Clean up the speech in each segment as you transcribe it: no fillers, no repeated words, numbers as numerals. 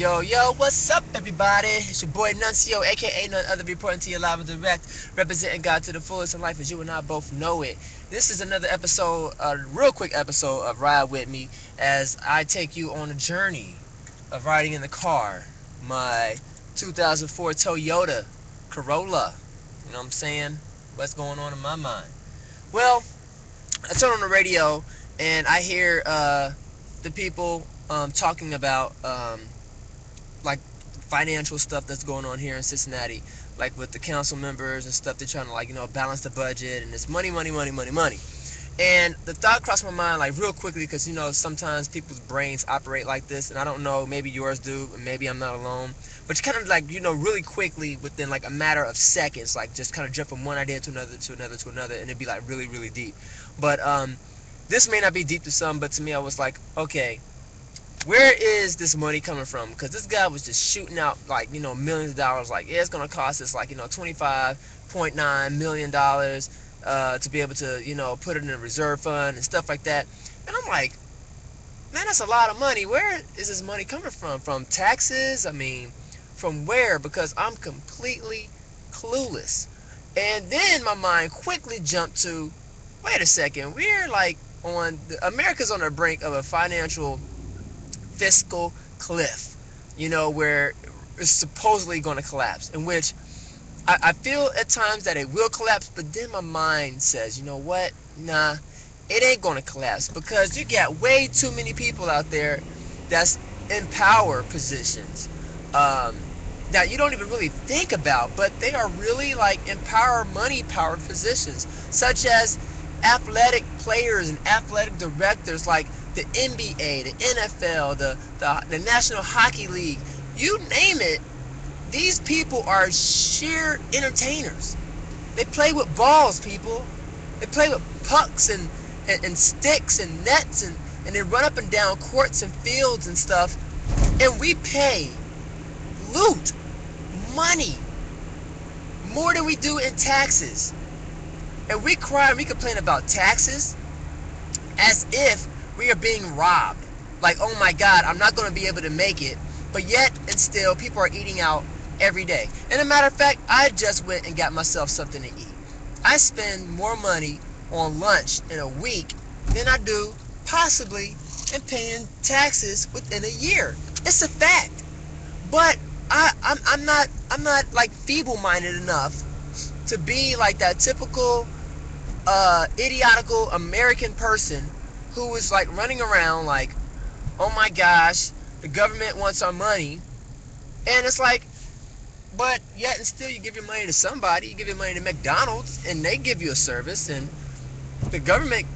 Yo, what's up, everybody? It's your boy Nuncio, aka none other, reporting to you live and direct, representing God to the fullest in life as you and I both know it. This is another episode, a real quick episode of Ride With Me, as I take you on a journey of riding in the car, my 2004 Toyota Corolla. You know what I'm saying? What's going on in my mind? Well, I turn on the radio and I hear the people talking about like financial stuff that's going on here in Cincinnati, like with the council members and stuff. They're trying to balance the budget, and it's money, money, money, money, money. And the thought crossed my mind like real quickly, because sometimes people's brains operate like this, and I don't know, maybe yours do, and maybe I'm not alone. But you kind of really quickly, within like a matter of seconds, like just kind of jump from one idea to another to another to another, and it'd be like really really deep. But this may not be deep to some, but to me I was like, okay, where is this money coming from? Because this guy was just shooting out millions of dollars. Like, yeah, it's gonna cost us $25.9 million to be able to put it in a reserve fund and stuff like that. And I'm like, man, that's a lot of money. Where is this money coming from? From taxes? I mean, from where? Because I'm completely clueless. And then my mind quickly jumped to, wait a second, we're like America's on the brink of a financial fiscal cliff, where it's supposedly going to collapse, in which I feel at times that it will collapse, but then my mind says, you know what, nah, it ain't going to collapse, because you got way too many people out there that's in power positions that you don't even really think about, but they are really like in money powered positions, such as athletic players and athletic directors like the NBA, the NFL, the National Hockey League, you name it. These people are sheer entertainers. They play with balls, people. They play with pucks and sticks and nets, and they run up and down courts and fields and stuff. And we pay loot, money, more than we do in taxes. And we cry and we complain about taxes as if we are being robbed. Like, oh my God, I'm not going to be able to make it. But yet and still, people are eating out every day. And a matter of fact, I just went and got myself something to eat. I spend more money on lunch in a week than I do possibly in paying taxes within a year. It's a fact. But I'm not like feeble-minded enough to be like that typical idiotical American person who is like running around like, oh my gosh, the government wants our money. And it's like, but yet and still you give your money to somebody. You give your money to McDonald's and they give you a service, and the government,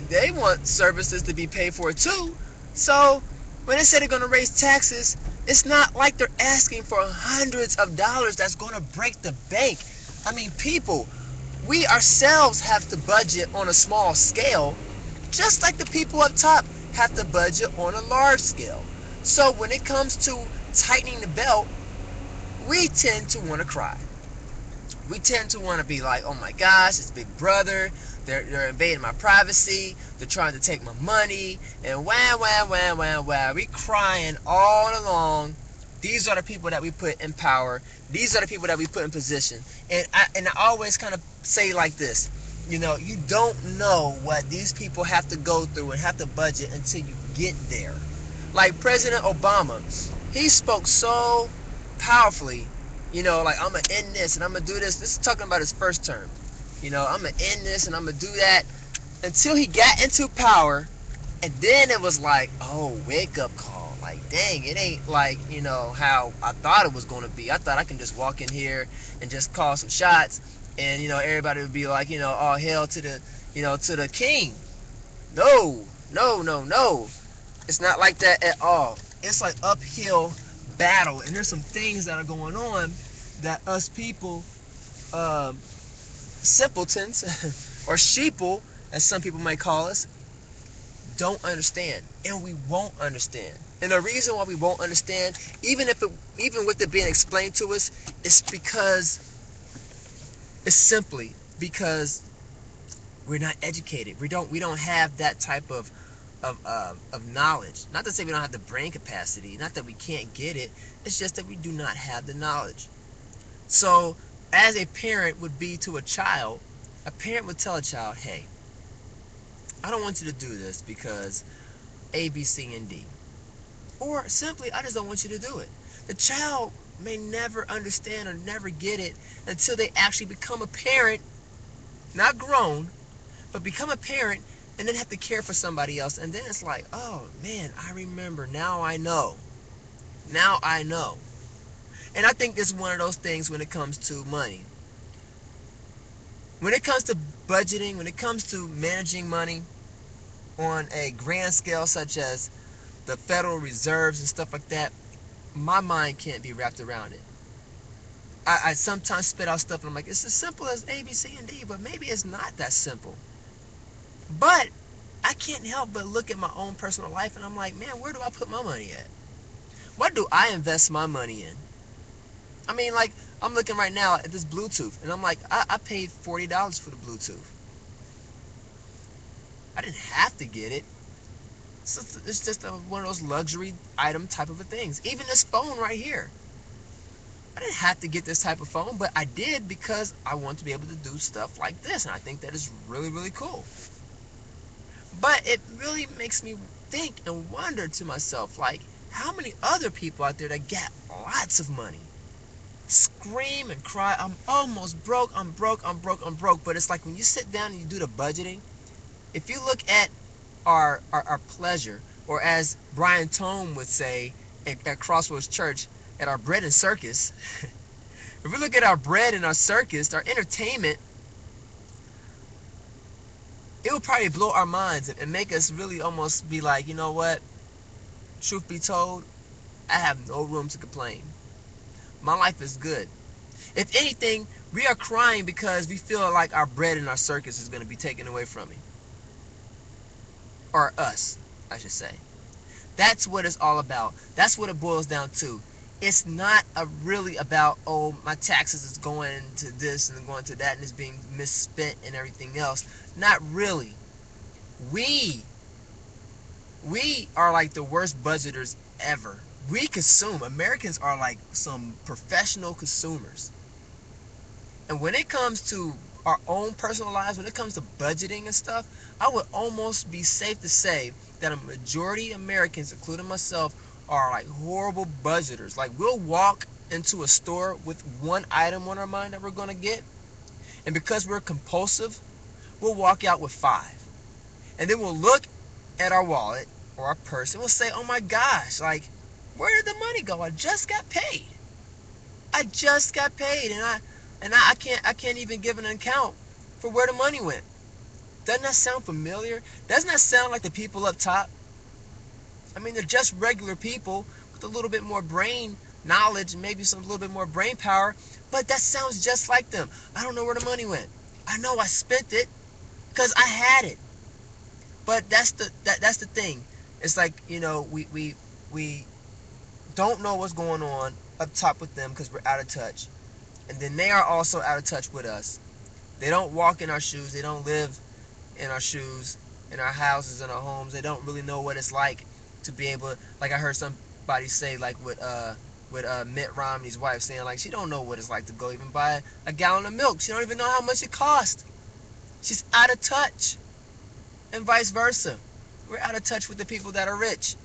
they want services to be paid for too. So when they say they're going to raise taxes, it's not like they're asking for hundreds of dollars that's going to break the bank. I mean, people, we ourselves have to budget on a small scale, just like the people up top have to budget on a large scale. So when it comes to tightening the belt, we tend to want to cry. We tend to want to be like, oh my gosh, it's Big Brother. They're invading my privacy. They're trying to take my money. And wah. We crying all along. These are the people that we put in power. These are the people that we put in position. And I always kind of say like this. You don't know what these people have to go through and have to budget until you get there. Like President Obama, he spoke so powerfully, like, I'm going to end this and I'm going to do this. This is talking about his first term. I'm going to end this and I'm going to do that, until he got into power. And then it was like, oh, wake up call. Like, dang, it ain't like, how I thought it was going to be. I thought I can just walk in here and just call some shots, and, everybody would be like, all hail to the king. No. It's not like that at all. It's like uphill battle, and there's some things that are going on that us people, simpletons, or sheeple, as some people might call us, don't understand, and we won't understand. And the reason why we won't understand, even with it being explained to us, is simply because we're not educated. We don't have that type of of knowledge. Not to say we don't have the brain capacity, not that we can't get it, it's just that we do not have the knowledge. So, as a parent would be to a parent would tell a child, hey, I don't want you to do this because A, B, C, and D. Or simply, I just don't want you to do it. The child may never understand or never get it until they actually become a parent, not grown, but become a parent and then have to care for somebody else. And then it's like, oh man, I remember. Now I know. Now I know. And I think it's one of those things when it comes to money. When it comes to budgeting, when it comes to managing money on a grand scale, such as the Federal Reserves and stuff like that, my mind can't be wrapped around it. I sometimes spit out stuff and I'm like, it's as simple as A, B, C, and D, but maybe it's not that simple. But I can't help but look at my own personal life and I'm like, man, where do I put my money at? What do I invest my money in? I mean, like, I'm looking right now at this Bluetooth and I'm like, I paid $40 for the Bluetooth. I didn't have to get it. It's just one of those luxury item type of things. Even this phone right here. I didn't have to get this type of phone, but I did because I want to be able to do stuff like this, and I think that is really, really cool. But it really makes me think and wonder to myself, like, how many other people out there that get lots of money scream and cry, I'm almost broke, I'm broke, I'm broke, I'm broke. But it's like when you sit down and you do the budgeting, if you look at our pleasure, or as Brian Tome would say at Crossroads Church, at our bread and circus, if we look at our bread and our circus, our entertainment, it will probably blow our minds and make us really almost be like, you know what? Truth be told, I have no room to complain. My life is good. If anything, we are crying because we feel like our bread and our circus is going to be taken away from me. Or us, I should say. That's what it's all about. That's what it boils down to. It's not really about, oh, my taxes is going to this and going to that and it's being misspent and everything else. Not really. We are like the worst budgeters ever. We consume. Americans are like some professional consumers. And when it comes to our own personal lives, when it comes to budgeting and stuff, I would almost be safe to say that a majority of Americans, including myself, are like horrible budgeters. Like, we'll walk into a store with one item on our mind that we're going to get, and because we're compulsive, we'll walk out with five. And then we'll look at our wallet or our purse and we'll say, oh my gosh, like, where did the money go? I just got paid. I just got paid, and I can't even give an account for where the money went. Doesn't that sound familiar? Doesn't that sound like the people up top? I mean, they're just regular people with a little bit more brain knowledge and maybe some little bit more brain power, but that sounds just like them. I don't know where the money went. I know I spent it because I had it. But that's the thing. It's like, we don't know what's going on up top with them because we're out of touch. And then they are also out of touch with us. They don't walk in our shoes. They don't live in our shoes, in our houses, in our homes. They don't really know what it's like to be able, like I heard somebody say, like with Mitt Romney's wife saying, like, she don't know what it's like to go even buy a gallon of milk. She don't even know how much it costs. She's out of touch. And vice versa. We're out of touch with the people that are rich.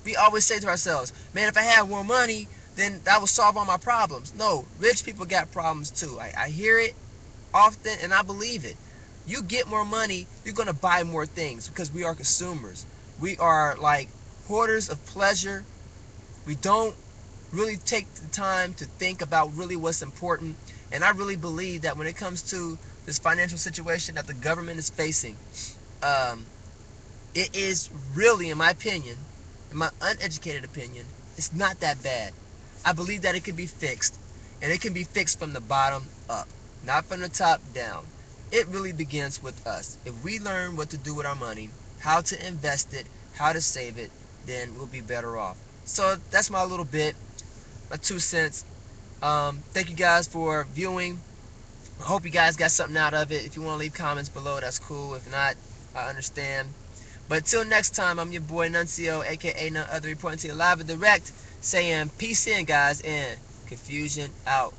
We always say to ourselves, man, if I had more money, then that would solve all my problems. No, rich people got problems too. I hear it often and I believe it. You get more money, you're going to buy more things because we are consumers. We are like hoarders of pleasure. We don't really take the time to think about really what's important. And I really believe that when it comes to this financial situation that the government is facing, it is really, in my opinion, in my uneducated opinion, it's not that bad. I believe that it can be fixed, and it can be fixed from the bottom up, not from the top down. It really begins with us. If we learn what to do with our money, how to invest it, how to save it, then we'll be better off. So that's my little bit, my 2 cents. Thank you guys for viewing. I hope you guys got something out of it. If you want to leave comments below, that's cool. If not, I understand. But till next time, I'm your boy Nuncio, aka none other, reporting to you live and direct, saying peace in, guys, and confusion out.